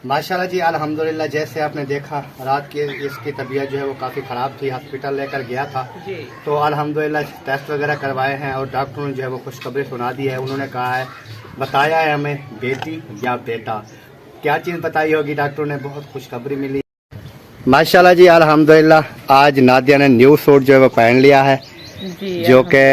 माशाल्लाह जी अल्हम्दुलिल्लाह। जैसे आपने देखा रात की इसकी तबीयत जो है वो काफ़ी ख़राब थी, हॉस्पिटल लेकर गया था तो अल्हम्दुलिल्लाह टेस्ट वगैरह करवाए हैं और डॉक्टरों ने जो है वो खुशखबरी सुना दी है। उन्होंने कहा है, बताया है हमें बेटी या बेटा, क्या चीज़ बताई होगी डॉक्टरों ने, बहुत खुशखबरी मिली माशाल्लाह जी अल्हम्दुलिल्लाह। आज नादिया ने न्यू सूट जो है वो पहन लिया है जी, जो कि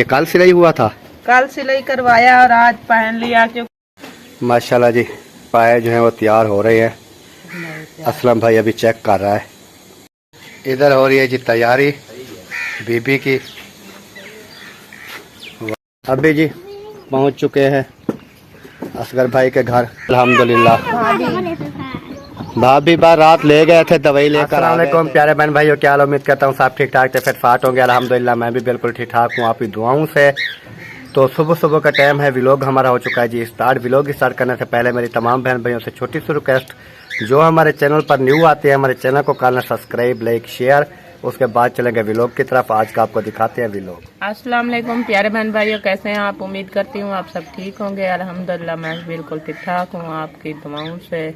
कल सिलाई हुआ था, कल सिलाई करवाया और आज पहन लिया। क्योंकि माशाल्लाह जी पाए जो है वो तैयार हो रहे हैं। असलम भाई अभी चेक कर रहा है। इधर हो रही है जी तैयारी बीबी की। अभी जी पहुंच चुके हैं असगर भाई के घर अल्हम्दुलिल्लाह। भाभी बार रात ले गए थे दवाई लेकर। अस्सलाम वालेकुम प्यारे बहन भाइयों, क्या हाल, उम्मीद करता हूँ सब ठीक ठाक थे, फिट फाट होंगे। अल्हम्दुलिल्लाह मैं भी बिल्कुल ठीक ठाक हूँ आपकी दुआओं से। तो सुबह सुबह का टाइम है, व्लॉग हमारा हो चुका है जी स्टार्ट। व्लॉग स्टार्ट करने से पहले मेरी तमाम बहन भाइयों से छोटी सी रिक्वेस्ट, जो हमारे चैनल पर न्यू आते हैं हमारे चैनल को करना सब्सक्राइब, लाइक, शेयर। उसके बाद चलेंगे व्लॉग की तरफ। आज का आपको दिखाते हैं व्लॉग। अस्सलाम वालेकुम प्यारे बहन भाइयों, कैसे हैं आप? उम्मीद करती हूँ आप सब ठीक होंगे। अल्हम्दुलिल्लाह मैं बिल्कुल ठीक ठाक हूँ आपकी दुआओं से।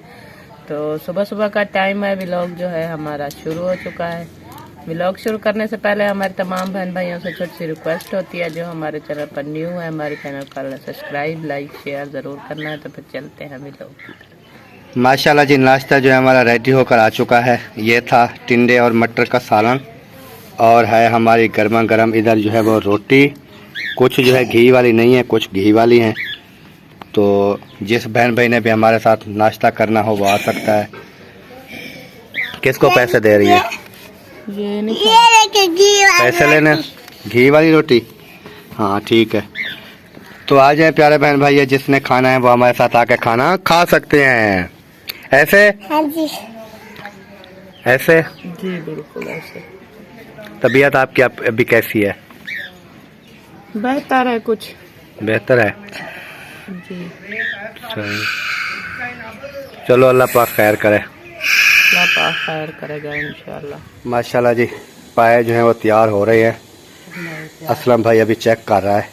तो सुबह सुबह का टाइम है, व्लॉग जो है हमारा शुरू हो चुका है। व्लॉग शुरू करने से पहले हमारे तमाम बहन भाइयों से छोटी सी रिक्वेस्ट होती है, जो हमारे चैनल पर न्यू है हमारे चैनल को सब्सक्राइब, लाइक, शेयर ज़रूर करना है। तो फिर चलते हैं व्लॉग। माशाल्लाह जी नाश्ता जो है हमारा रेडी होकर आ चुका है। ये था टिंडे और मटर का सालन और है हमारी गर्मा गर्म इधर जो है वो रोटी। कुछ जो है घी वाली नहीं है, कुछ घी वाली हैं। तो जिस बहन भाई ने भी हमारे साथ नाश्ता करना हो वो आ सकता है। किसको पैसे दे रही है? ये नहीं पैसे लेने घी वाली रोटी। हाँ ठीक है, तो आ जाए प्यारे बहन भाई, जिसने खाना है वो हमारे साथ आके खाना खा सकते हैं। ऐसे हाँ जी, ऐसे जी बिल्कुल ऐसे। तबीयत आपकी अभी कैसी है? बेहतर है, कुछ बेहतर है जी। चलो अल्लाह पाक खैर करे, अल्लाह पाक खैर करेगा इंशाल्लाह। माशाल्लाह जी पाए जो है वो तैयार हो रहे हैं। असलम भाई अभी चेक कर रहा है,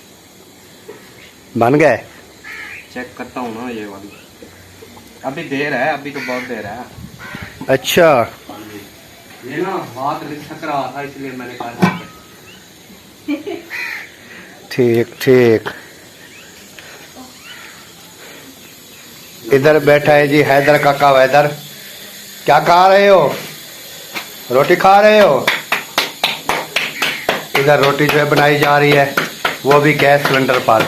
बन गए? चेक करता हूँ ना ये वाली, अभी देर है, अभी तो बहुत देर है। अच्छा ये ना हाथ रिसक रहा था इसलिए मैंने कहा। ठीक ठीक। इधर बैठा है जी हैदर काका वैदर। क्या खा रहे हो? रोटी खा रहे हो? इधर रोटी जो है बनाई जा रही है, वो भी गैस सिलेंडर पर।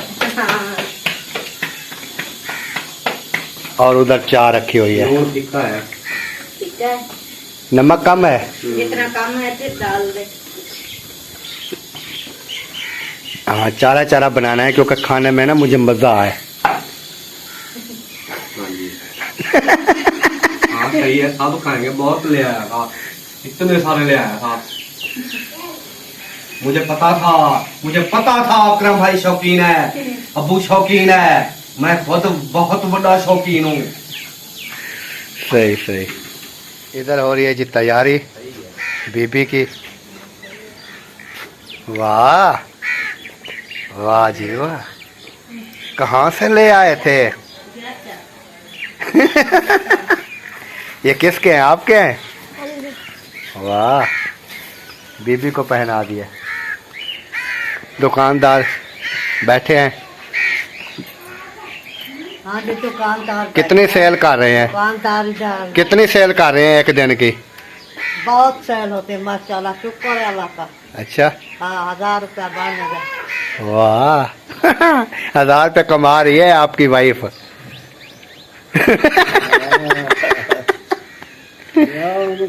और उधर चाय रखी हुई है। नमक कम है, जितना कम है फिर डाल दे। हाँ चारा चारा बनाना है क्योंकि खाने में ना मुझे मजा आए। हाँ सही है, सब खाएंगे। बहुत ले आया था, इतने सारे ले आया था। मुझे पता था अकरम भाई शौकीन है, अबू शौकीन है, मैं खुद बहुत बड़ा शौकीन हूँ। सही सही। इधर हो रही है जी तैयारी बीबी की। वाह वाह जी वाह, कहाँ से ले आए थे? ये किसके हैं? आपके हैं? वाह, बीबी को पहना दिया। दुकानदार बैठे हैं। हाँ जी, दुकानदार कितनी सेल कर रहे हैं? दुकानदार कितनी सेल कर रहे हैं एक दिन की? बहुत सेल होते हैं माशाल्लाह, शुक्र है अल्लाह का। अच्छा हाँ, 1000 रुपया बन गया। वाह 1000 रुपये कमा रही है आपकी वाइफ।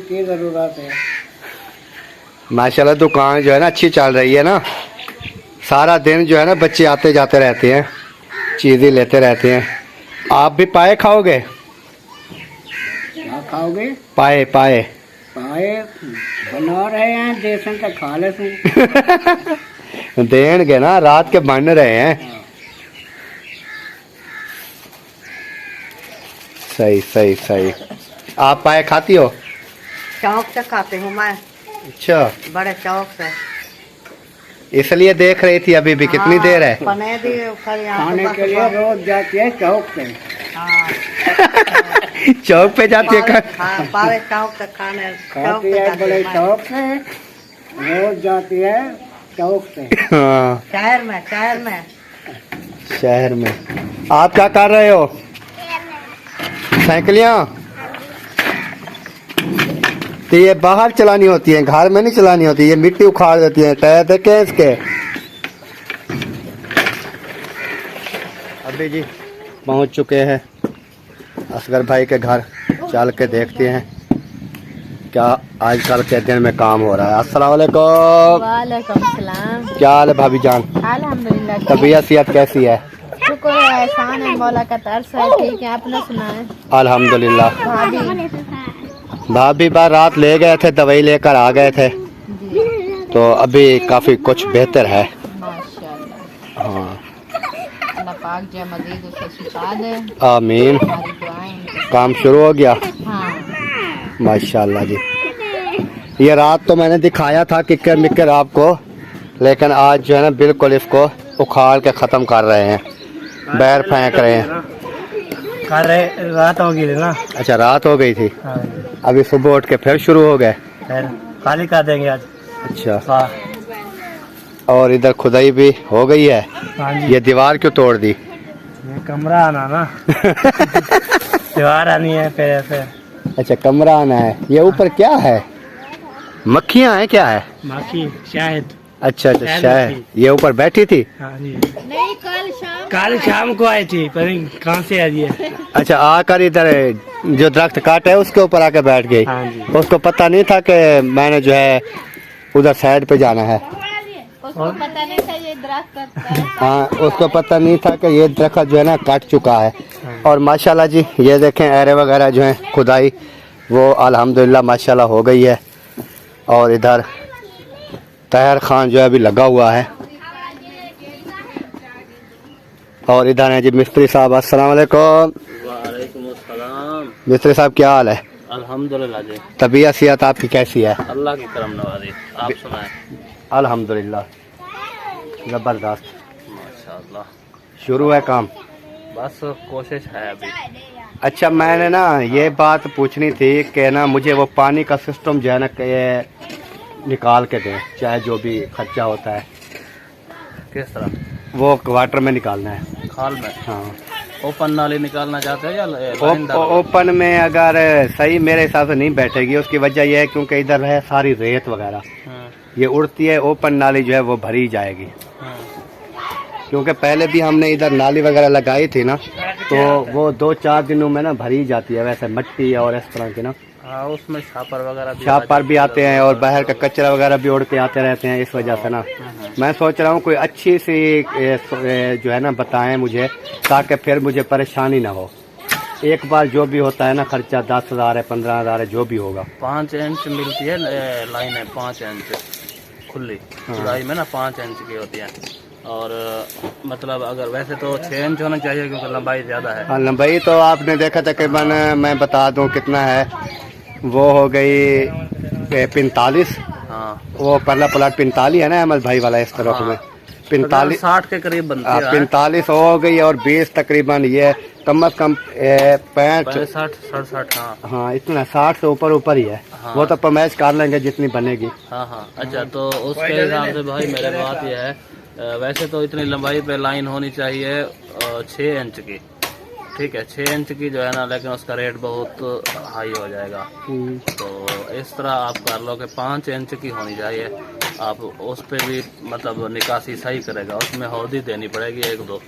की जरूरत है। माशाल्लाह दुकान जो है ना अच्छी चल रही है ना। सारा दिन जो है ना बच्चे आते जाते रहते हैं, चीज़ें लेते रहते हैं। आप भी पाए खाओगे? क्या खाओगे? पाए पाए पाए बना रहे हैं, जैसे का खा ले। देंगे ना, रात के बन रहे हैं। सही सही सही। आप पाए खाती हो? शौक से खाते हूँ मैं। अच्छा, बड़े शौक से। इसलिए देख रही थी अभी भी। कितनी देर है? खाने के लिए रोज जाती है शौक से। हाँ चौक पे जाती है पावे चौक तक खाती है बड़े चौक से, रोज जाती है चौक से। हाँ शहर में शहर में। आप क्या कर रहे हो? साइकिलियाँ तो ये बाहर चलानी होती है, घर में नहीं चलानी होती, ये मिट्टी उखाड़ देती है। टायर देखे हैं इसके। अभी जी पहुंच चुके हैं असगर भाई के घर, चल के देखते हैं क्या आजकल के दिन में काम हो रहा है। अस्सलाम वालेकुम। वालेकुम सलाम। क्या हाल है भाभी जान? अल्हम्दुलिल्लाह। तबीयत सेहत कैसी है? शुक्र है, एहसान है, मौला का तरस है, ठीक है। अपना सुनाए? अल्हम्दुलिल्लाह। भाभी भाभी बार रात ले गए थे, दवाई लेकर आ गए थे, तो अभी काफी कुछ बेहतर है माशाल्लाह। हाँ अल्लाह पाक जो मजीद उसे शिफा दे। आमीन। हमारी दुआएं। काम शुरू हो गया हाँ माशाल्लाह जी। ये रात तो मैंने दिखाया था किक्कर मिक्कर आपको, लेकिन आज जो है ना बिल्कुल इसको उखाड़ के ख़त्म कर रहे हैं, बैर फेंक रहे हैं। रात हो गई ना। अच्छा रात हो गई थी, हाँ अभी सुबह उठ के फिर शुरू हो गए। खाली कर देंगे आज। अच्छा और इधर खुदाई भी हो गई है। हाँ जी। ये दीवार क्यों तोड़ दी? ये कमरा आना ना दीवार आनी है फिर ऐसे। अच्छा कमरा आना है। ये ऊपर क्या है? मक्खियाँ हैं क्या है? बाकी शायद। अच्छा अच्छा शायद ये ऊपर बैठी थी। हाँ जी। नहीं, कल शाम को आई थी, पर कहाँ से आई है? अच्छा आकर इधर जो दरख्त काटा है उसके ऊपर आके बैठ गई। हाँ जी। उसको पता नहीं था कि मैंने जो है उधर साइड पे जाना है। उसको पता नहीं था ये दरख्त। हाँ उसको पता नहीं था कि ये दरख्त जो है ना कट चुका है। और माशाल्लाह जी ये देखें एरे वगैरह जो है खुदाई वो अल्हम्दुलिल्लाह माशाल्लाह हो गई है। और इधर तहर खान जो है अभी लगा हुआ है। और इधर है जी मिस्त्री साहब। अस्सलाम वालेकुम। वालेकुम अस्सलाम। मिस्त्री साहब क्या हाल है? अल्हम्दुलिल्लाह जी, तबीयत सेहत आपकी कैसी है? अल्लाह की करम नवाजी। आप सुनाएं? अल्हम्दुलिल्लाह ज़बरदस्त। माशाअल्लाह। शुरू है काम? बस कोशिश है अभी। अच्छा मैंने ना ये बात पूछनी थी कि ना मुझे वो पानी का सिस्टम जो है ना कि ये निकाल के दें, चाहे जो भी खर्चा होता है किस तरह? वो वाटर में निकालना है। खाल में हाँ ओपन नाली निकालना चाहते हैं या लाइन डाल? ओपन में अगर सही मेरे हिसाब से नहीं बैठेगी। उसकी वजह यह है क्योंकि इधर है सारी रेत वगैरह, ये उड़ती है। ओपन नाली जो है वो भरी जाएगी, क्योंकि पहले भी हमने इधर नाली वगैरह लगाई थी ना, तो वो 2-4 दिनों में ना भरी जाती है। वैसे मिट्टी और इस तरह की ना हाँ, उसमें छापर वगैरह भी छापर भी आते हैं और बाहर का कचरा वगैरह भी उड़ के आते रहते हैं। इस वजह से ना मैं सोच रहा हूँ कोई अच्छी सी जो है ना बताएं मुझे, ताकि फिर मुझे परेशानी ना हो। एक बार जो भी होता है ना खर्चा 10,000 है 15,000 है जो भी होगा। 5 इंच मिलती है लाइन है, 5 इंच खुली खुदाई में ना 5 इंच की होती है। और मतलब अगर वैसे तो 6 इंच होना चाहिए क्योंकि लंबाई ज़्यादा है। हाँ लंबाई तो आपने देखा तकरीबन मैं बता दूं कितना है, वो हो गई 45। हाँ वो पहला प्लाट 45 है ना अहमद भाई वाला इस तरफ में 45 60 के करीब बनती है। 45 हो गई और 20 तकरीबन ये कम अज कम 65 67 हाँ हाँ इतना 60 से ऊपर ही है। हाँ। वो तो परमेश कर लेंगे जितनी बनेगी। हाँ हाँ अच्छा, तो उसके हिसाब से भाई मेरे बात यह है, वैसे तो इतनी लंबाई पे लाइन होनी चाहिए 6 इंच की, ठीक है 6 इंच की जो है ना, लेकिन उसका रेट बहुत हाई हो जाएगा। तो इस तरह आप कर लो कि 5 इंच की होनी चाहिए। आप उस पे भी मतलब निकासी सही करेगा, उसमें हौदी देनी पड़ेगी 1-2।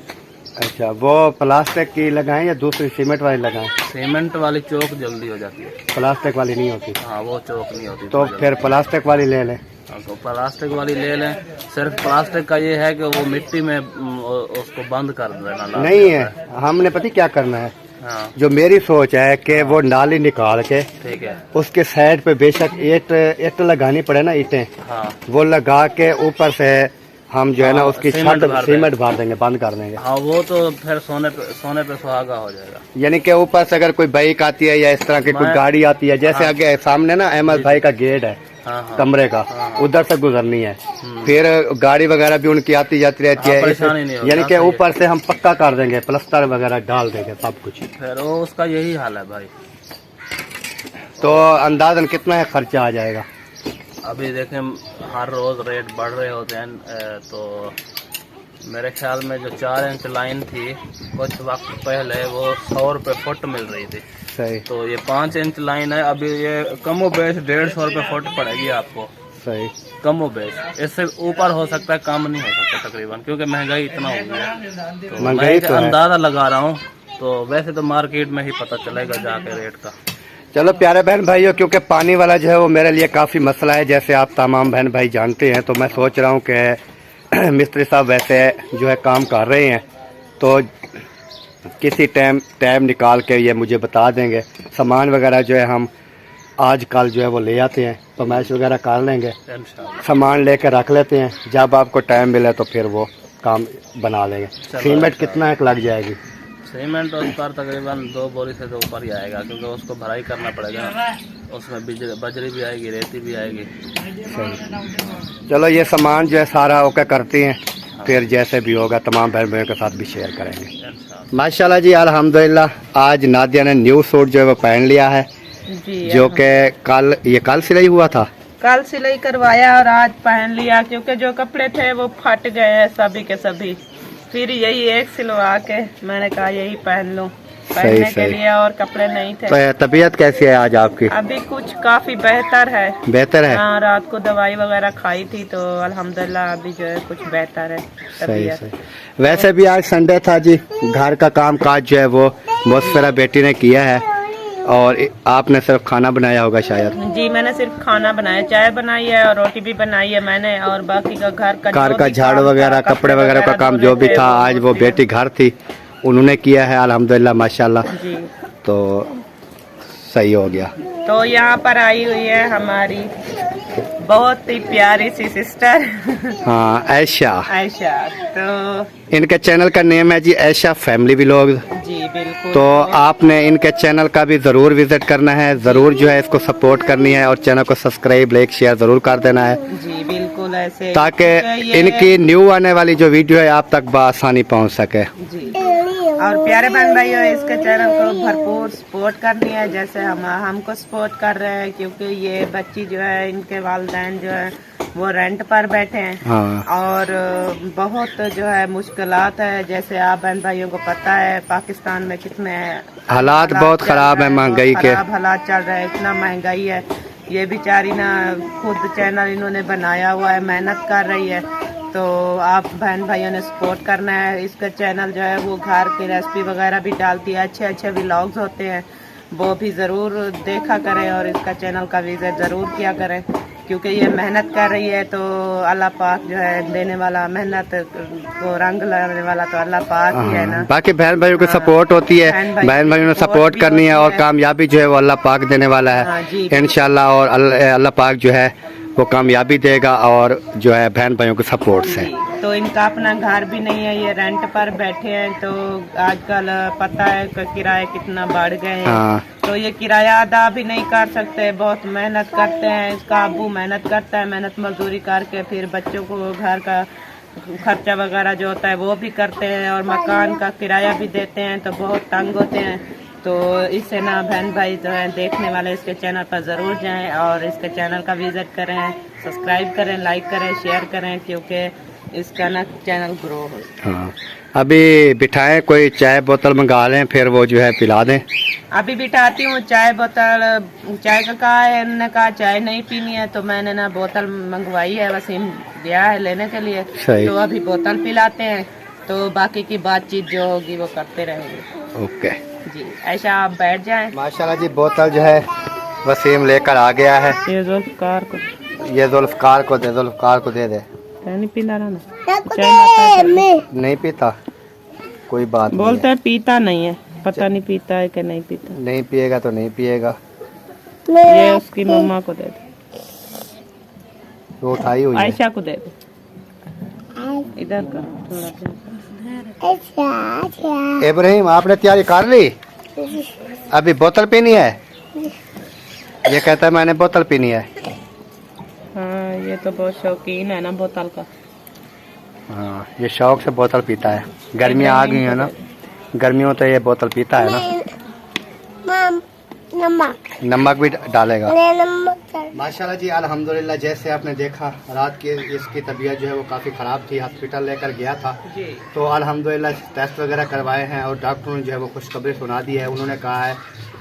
अच्छा वो प्लास्टिक की लगाएं या दूसरी सीमेंट वाली लगाएं? सीमेंट वाली चौक जल्दी हो जाती है, प्लास्टिक वाली नहीं होती। हाँ वो चौक नहीं होती। तो फिर प्लास्टिक वाली ले लें। तो प्लास्टिक वाली ले लें। सिर्फ प्लास्टिक का ये है कि वो मिट्टी में उसको बंद कर देना नहीं है। हमने पता क्या करना है, हाँ जो मेरी सोच है कि वो नाली निकाल के ठीक है उसके साइड पे बेशक ईंट लगानी पड़े ना, ईंटें हाँ वो लगा के ऊपर से हम जो है ना हाँ, उसकी सीमेंट छत भर सीमेंट भर देंगे, बंद कर देंगे। हाँ वो तो फिर सोने पे सुहागा हो जाएगा। यानी कि ऊपर से अगर कोई बाइक आती है या इस तरह की कोई मैं- गाड़ी आती है, जैसे हाँ। आगे सामने ना अहमद भाई का गेट है, हाँ। कमरे का, उधर से गुजरनी है। फिर गाड़ी वगैरह भी उनकी आती जाती रहती है, परेशानी नहीं होगी, यानी कि ऊपर से हम पक्का कर देंगे, प्लस्तर वगैरह डाल देंगे सब कुछ। फिर वो उसका यही हाल है भाई। तो अंदाजन कितना है खर्चा आ जाएगा? अभी देखें हर रोज रेट बढ़ रहे होते हैं, तो मेरे ख्याल में जो 4 इंच लाइन थी कुछ वक्त पहले वो 100 रुपये फुट मिल रही थी। सही। तो ये 5 इंच लाइन है, अभी ये कमो बेश 150 रुपये फुट पड़ेगी आपको। सही। कमो बेश, इससे ऊपर हो सकता है, कम नहीं हो सकता तकरीबन, क्योंकि महंगाई इतना हो गई है। तो महंगाई मैं तो है। अंदाजा लगा रहा हूँ, तो वैसे तो मार्केट में ही पता चलेगा जाके रेट का। चलो प्यारे बहन भाइयों, क्योंकि पानी वाला जो है वो मेरे लिए काफ़ी मसला है, जैसे आप तमाम बहन भाई जानते हैं, तो मैं सोच रहा हूँ कि मिस्त्री साहब वैसे जो है काम कर रहे हैं, तो किसी टाइम निकाल के ये मुझे बता देंगे। सामान वगैरह जो है हम आज कल जो है वो ले आते हैं, तो मैच वगैरह कर लेंगे, इंशाल्लाह। सामान लेकर रख लेते हैं, जब आपको टाइम मिले तो फिर वो काम बना लेंगे। सीमेंट कितना एक लग जाएगी? सीमेंट उस पर तकरीबन 2 बोरी से तो ऊपर ही आएगा, क्योंकि उसको भराई करना पड़ेगा, उसमें बजरी भी आएगी, रेती भी आएगी। सही। चलो ये सामान जो है सारा ओके करते हैं, फिर जैसे भी होगा तमाम बहन भाइयों के साथ भी शेयर करेंगे। माशाल्लाह जी, अल्हम्दुलिल्लाह आज नादिया ने न्यू सूट जो है वो पहन लिया है, जी, जो कि कल सिलाई हुआ था। कल सिलाई करवाया और आज पहन लिया, क्योंकि जो कपड़े थे वो फट गए हैं सभी के सभी। फिर यही एक सिलवा के मैंने कहा यही पहन लूं पहनने के लिए, और कपड़े नहीं थे। तो तबीयत कैसी है आज आपकी? अभी कुछ काफी बेहतर है। बेहतर है? हाँ, रात को दवाई वगैरह खाई थी, तो अल्हम्दुलिल्लाह अभी जो है कुछ बेहतर है सही तबीयत। सही। वैसे भी आज संडे था जी, घर का काम काज जो है वो मुस्फिरा बेटी ने किया है, और आपने सिर्फ खाना बनाया होगा शायद? जी, मैंने सिर्फ खाना बनाया, चाय बनाई है और रोटी भी बनाई है मैंने, और बाकी का घर का झाड़ू वगैरह, कपड़े वगैरह का काम जो भी था, आज वो बेटी घर थी, उन्होंने किया है अल्हम्दुलिल्लाह माशाल्लाह। जी, तो सही हो गया। तो यहाँ पर आई हुई है हमारी बहुत ही प्यारी सी सिस्टर हाँ, ऐशा। आयशा। तो इनके चैनल का नेम है जी ऐशा फैमिली व्लॉग। जी बिल्कुल। तो आपने इनके चैनल का भी ज़रूर विजिट करना है, ज़रूर जो है इसको सपोर्ट करनी है, और चैनल को सब्सक्राइब, लाइक, शेयर ज़रूर कर देना है, जी बिल्कुल, ऐसे ताकि इनकी न्यू आने वाली जो वीडियो है आप तक बआसानी पहुंच सके। जी। और प्यारे बहन भाइयों, इसके चैनल को भरपूर सपोर्ट करनी है, जैसे हमको सपोर्ट कर रहे हैं, क्योंकि ये बच्ची जो है, इनके वालिदैन जो है वो रेंट पर बैठे हैं। हाँ। और बहुत जो है मुश्किलात है, जैसे आप बहन भाइयों को पता है पाकिस्तान में कितने हालात बहुत ख़राब है, महंगाई के हालात चल रहे हैं, इतना महंगाई है। ये बेचारी ना खुद चैनल इन्होंने बनाया हुआ है, मेहनत कर रही है, तो आप बहन भाइयों ने सपोर्ट करना है। इसका चैनल जो है वो घर की रेसिपी वगैरह भी डालती है, अच्छे अच्छे व्लॉग्स होते हैं, वो भी ज़रूर देखा करें, और इसका चैनल का विजिट ज़रूर किया करें, क्योंकि ये मेहनत कर रही है, तो अल्लाह पाक जो है देने वाला, मेहनत को रंग लाने वाला तो अल्लाह पाक ही है ना। बाकी बहन भाइयों की सपोर्ट होती है, बहन भाइयों ने सपोर्ट करनी है, और कामयाबी जो है वो अल्लाह पाक देने वाला है इंशाल्लाह, और अल्लाह पाक जो है वो कामयाबी देगा, और जो है बहन भाइयों के सपोर्ट से। तो इनका अपना घर भी नहीं है, ये रेंट पर बैठे हैं, तो आजकल पता है कि किराए कितना बढ़ गए हैं। हाँ। तो ये किराया अदा भी नहीं कर सकते, बहुत मेहनत करते हैं, इसका अब्बू मेहनत करता है, मेहनत मजदूरी करके फिर बच्चों को घर का खर्चा वगैरह जो होता है वो भी करते हैं, और मकान का किराया भी देते हैं, तो बहुत तंग होते हैं। तो इससे ना बहन भाई जो है देखने वाले इसके चैनल पर ज़रूर जाएं, और इसके चैनल का विजिट करें, सब्सक्राइब करें, लाइक करें, शेयर करें, क्योंकि इसका ना चैनल ग्रो हो। हाँ, अभी बिठाएं, कोई चाय बोतल मंगा लें, फिर वो जो है पिला दें। अभी बिठाती हूँ चाय बोतल, चाय का कहा है, उन्होंने कहा चाय नहीं पीनी है, तो मैंने ना बोतल मंगवाई है, वसीम गया है लेने के लिए, तो अभी बोतल पिलाते हैं, तो बाकी की बातचीत जो होगी वो करते रहेंगे। ओके जी, ऐसा आप बैठ जाएं। माशाल्लाह जी, बोतल जो है वसीम लेकर आ गया है, ये जुल्फकार को, ये जुल्फकार को दे, जुल्फकार को दे दे। नहीं पीता रहा ना, नहीं पीता, कोई बात बोलते हैं पीता नहीं है, पता नहीं पीता है कि नहीं पीता। नहीं पिएगा तो नहीं पिएगा। ये उसकी मम्मा को दे दे, तो उठाई हुई है। आयशा को दे दे, इधर का थोड़ा। इब्राहिम, आपने तैयारी कर ली? अभी बोतल पीनी है? ये कहता है मैंने बोतल पीनी है। ये तो बहुत शौकीन है ना बोतल का। हाँ, ये शौक से बोतल पीता है। गर्मियाँ आ गई है ना, गर्मियों तो ये बोतल पीता है ना। नमक भी डालेगा। माशाल्लाह जी, अल्हम्दुलिल्लाह। जैसे आपने देखा, रात की इसकी तबीयत जो है वो काफ़ी ख़राब थी, हॉस्पिटल लेकर गया था जी। तो अल्हम्दुलिल्लाह टेस्ट वगैरह करवाए हैं और डॉक्टरों ने जो है वो खुशखबरी सुना दी है। उन्होंने कहा है,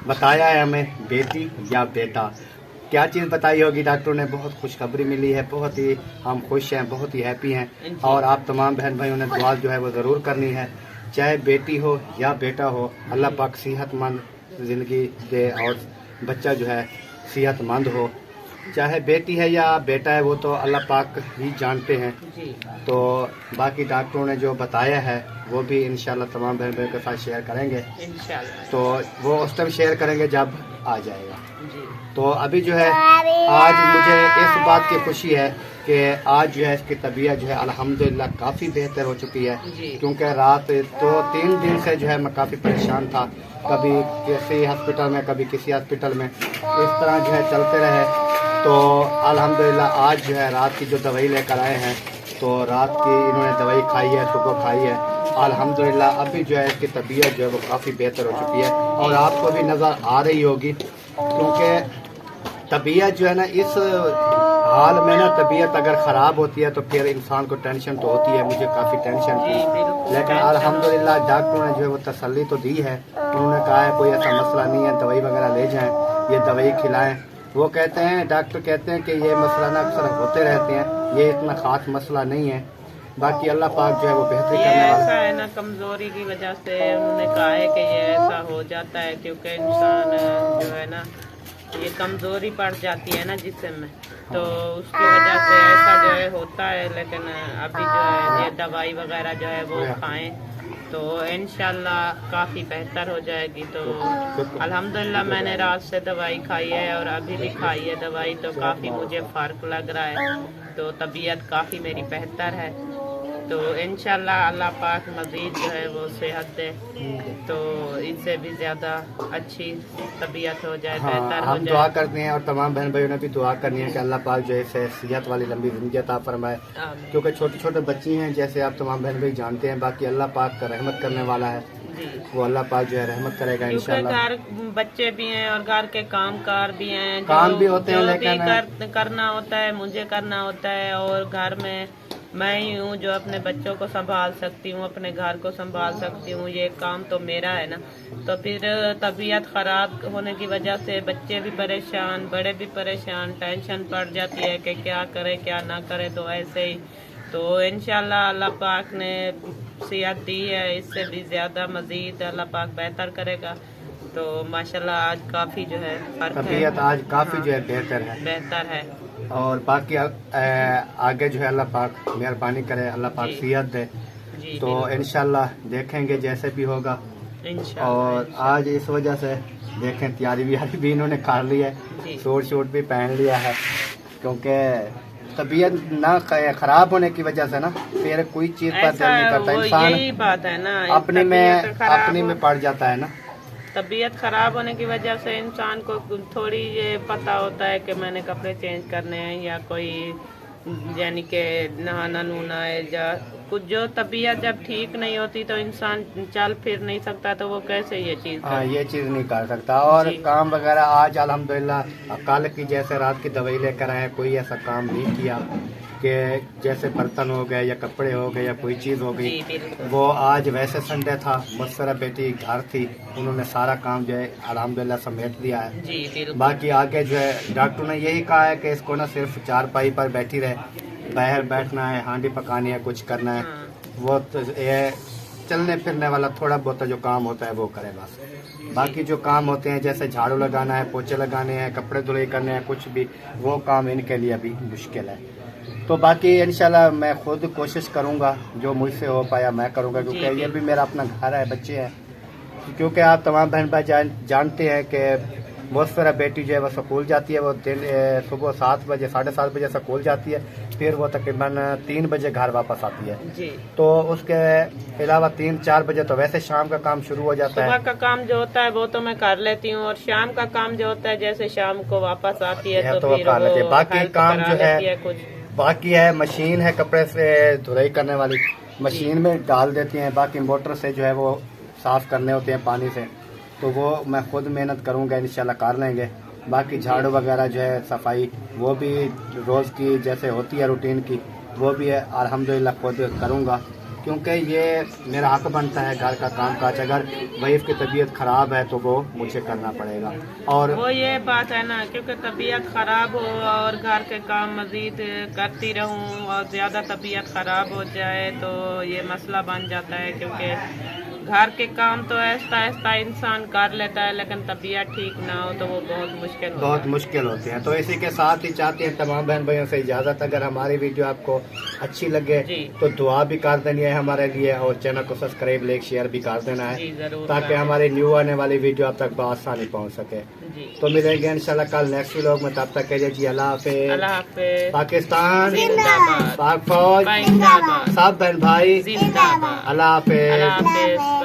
बताया है हमें बेटी या बेटा, क्या चीज़ बताई होगी डॉक्टरों ने। बहुत खुशखबरी मिली है, बहुत ही हम खुश हैं, बहुत ही हैप्पी हैं। और आप तमाम बहन भाइयों ने दुआ जो है वो ज़रूर करनी है, चाहे बेटी हो या बेटा हो, अल्लाह पाक सेहतमंद ज़िंदगी दे और बच्चा जो है सेहतमंद हो। चाहे बेटी है या बेटा है वो तो अल्लाह पाक ही जानते हैं। जी। तो बाकी डॉक्टरों ने जो बताया है वो भी इंशाल्लाह तमाम बहन भाइयों के साथ शेयर करेंगे। इंशाल्लाह। तो वो उस टाइम शेयर करेंगे जब आ जाएगा। जी। तो अभी जो है आज मुझे इस बात की खुशी है कि आज जो है इसकी तबीयत जो है अल्हम्दुलिल्लाह काफ़ी बेहतर हो चुकी है। जी। क्योंकि रात तो 3 दिन से जो है मैं काफ़ी परेशान था, कभी किसी हॉस्पिटल में कभी किसी हॉस्पिटल में, इस तरह जो है चलते रहे। तो अल्हम्दुलिल्लाह आज जो है रात की जो दवाई लेकर आए हैं, तो रात की इन्होंने दवाई खाई है, सुबह खाई है। अल्हम्दुलिल्लाह अभी जो है इसकी तबीयत जो है वो काफ़ी बेहतर हो चुकी है और आपको भी नज़र आ रही होगी। क्योंकि तबीयत जो है ना, इस हाल में ना तबीयत अगर ख़राब होती है तो फिर इंसान को टेंशन तो होती है। मुझे काफ़ी टेंशन जी, थी, बिल्कुल लेकिन अल्हम्दुलिल्लाह डॉक्टरों ने जो है वो तसल्ली तो दी है। उन्होंने कहा है कोई ऐसा मसला नहीं है, दवाई वगैरह ले जाएं, ये दवाई खिलाएं। वो कहते हैं, डॉक्टर कहते हैं कि ये मसला ना अक्सर होते रहते हैं, ये इतना ख़ास मसला नहीं है। बाकी अल्लाह पाक जो है वो बेहतरी ये करने वाला ऐसा है ना, कमजोरी की वजह से उन्होंने कहा है कि ये ऐसा हो जाता है, क्योंकि इंसान जो है ना, ये कमजोरी पड़ जाती है ना जिस्म में, तो उसकी वजह से ऐसा जो है होता है। लेकिन अभी जो है ये दवाई वगैरह जो है वो खाएं तो इंशाल्लाह काफ़ी बेहतर हो जाएगी। तो अल्हम्दुलिल्लाह मैंने रात से दवाई खाई है और अभी भी खाई है दवाई, तो काफ़ी मुझे फ़र्क लग रहा है, तो तबीयत काफ़ी मेरी बेहतर है। तो इंशाल्लाह अल्लाह पाक मज़ीद जो है वो सेहत दे, तो इससे भी ज़्यादा अच्छी तबीयत हो जाए, हाँ, बेहतर हो हम जाए। दुआ करते हैं और तमाम बहन भाइयों ने भी दुआ करनी है कि अल्लाह पाक जो है इसे सेहत वाली लंबी ज़िंदगी अता फरमाए। आमीन। क्योंकि छोटे छोटे बच्चे हैं, जैसे आप तमाम बहन भाई जानते हैं। बाकी अल्लाह पाक का रहमत करने वाला है, जी। वो अल्लाह पाक जो है रहमत करेगा क्योंकि इंशाल्लाह। घर बच्चे भी हैं और घर के काम कार भी हैं, काम भी होते हैं, जो लेकिन भी करना होता है, मुझे करना होता है। और घर में मैं ही हूँ जो अपने बच्चों को संभाल सकती हूँ, अपने घर को संभाल सकती हूँ, ये काम तो मेरा है ना। तो फिर तबीयत ख़राब होने की वजह से बच्चे भी परेशान, बड़े भी परेशान, टेंशन पड़ जाती है कि क्या करे क्या ना करे। तो ऐसे ही तो इंशाल्लाह अल्लाह पाक ने सेहत दी है, इससे भी ज़्यादा मज़ीद अल्लाह पाक बेहतर करेगा। तो माशाल्लाह आज काफ़ी जो है फर्क है, तबीयत आज काफ़ी जो है बेहतर है। और बाकी आगे जो है अल्लाह पाक मेहरबानी करे, अल्लाह पाक जी। सेहत दे। जी, तो इंशाल्लाह देखेंगे जैसे भी होगा। इंशाल्लाह। और आज इस वजह से देखें तैयारी व्यारी भी इन्होंने कर ली है, जी। सूट शूट भी पहन लिया है। क्योंकि तबीयत ना खराब होने की वजह से ना फिर कोई चीज़ पर दिल नहीं करता इंसान, यही बात है ना, अपने में पड़ जाता है ना। तबीयत खराब होने की वजह से इंसान को थोड़ी ये पता होता है कि मैंने कपड़े चेंज करने हैं या कोई यानी कि नहाना नूना है, या कुछ जो तबीयत जब ठीक नहीं होती तो इंसान चल फिर नहीं सकता, तो वो कैसे ये चीज़ हाँ, ये चीज़ नहीं कर सकता। और जी। काम वगैरह आज अल्हम्दुलिल्लाह कल की जैसे रात की दवाई लेकर आए, कोई ऐसा काम नहीं किया कि जैसे बर्तन हो गए या कपड़े हो गए या कोई चीज़ हो गई। जी, बिल्कुल। वो आज वैसे संडे था, मुझसे बेटी घर थी, उन्होंने सारा काम जो है अल्हम्दुलिल्लाह समेट दिया है। जी, बिल्कुल। बाकी आगे जो है डॉक्टर ने यही कहा है कि इसको ना सिर्फ चारपाई पर बैठी रहे, बाहर बैठना है, हांडी पकानी है, कुछ करना है, हाँ। वो तो ये चलने फिरने वाला थोड़ा बहुत जो काम होता है वो करे बस। बाकी जो काम होते हैं जैसे झाड़ू लगाना है, पोछे लगाने हैं, कपड़े धुलाई करने हैं, कुछ भी वो काम इनके लिए अभी मुश्किल है। तो बाकी इंशाल्लाह मैं खुद कोशिश करूंगा, जो मुझसे हो पाया मैं करूंगा, क्योंकि ये भी मेरा अपना घर है, बच्चे हैं। क्योंकि आप तमाम बहन भाई जानते हैं कि बहुत सारा बेटी जो है वो स्कूल जाती है, वो दिन सुबह 7 बजे 7:30 बजे स्कूल जाती है, फिर वो तकरीबन 3 बजे घर वापस आती है। जी। तो उसके अलावा 3-4 बजे तो वैसे शाम का काम शुरू हो जाता सुबह है। का काम जो होता है वो तो मैं कर लेती हूँ, और शाम का काम जो होता है जैसे शाम को वापस आती है यह तो तो वो फिर कर लेती है। वो बाकी हेल्प काम करा जो है लेती कुछ। बाकी है मशीन है कपड़े से धुलाई करने वाली, मशीन में डाल देती हैं। बाकी मोटर से जो है वो साफ़ करने होते हैं पानी से, तो वो मैं खुद मेहनत करूँगा, इंशाल्लाह कर लेंगे। बाकी झाड़ू वगैरह जो है सफाई वो भी रोज़ की जैसे होती है रूटीन की, वो भी है अल्हम्दुलिल्लाह खुद करूँगा, क्योंकि ये मेरा हक बनता है घर का काम काज। अगर वाइफ की तबीयत ख़राब है तो वो मुझे करना पड़ेगा। और वो ये बात है ना, क्योंकि तबीयत खराब हो और घर के काम मजीद करती रहूं और ज़्यादा तबीयत खराब हो जाए तो ये मसला बन जाता है, क्योंकि घर के काम तो ऐसा ऐसा इंसान कर लेता है, लेकिन तबीयत ठीक ना हो तो वो बहुत मुश्किल होती है। तो इसी के साथ ही चाहते हैं तमाम बहन भाइयों से इजाज़त, अगर हमारी वीडियो आपको अच्छी लगे तो दुआ भी कर देनी है हमारे लिए, और चैनल को सब्सक्राइब लाइक शेयर भी कर देना है, ताकि हमारी न्यू आने वाली वीडियो आप तक आसानी पहुँच सके। तो मिलेंगे इंशाल्लाह कल नेक्स्ट व्लॉग में, तब तक के लिए जी अल्लाह हाफिज़। पाकिस्तान पाक फौज सब बहन भाई अल्लाह हाफिज़।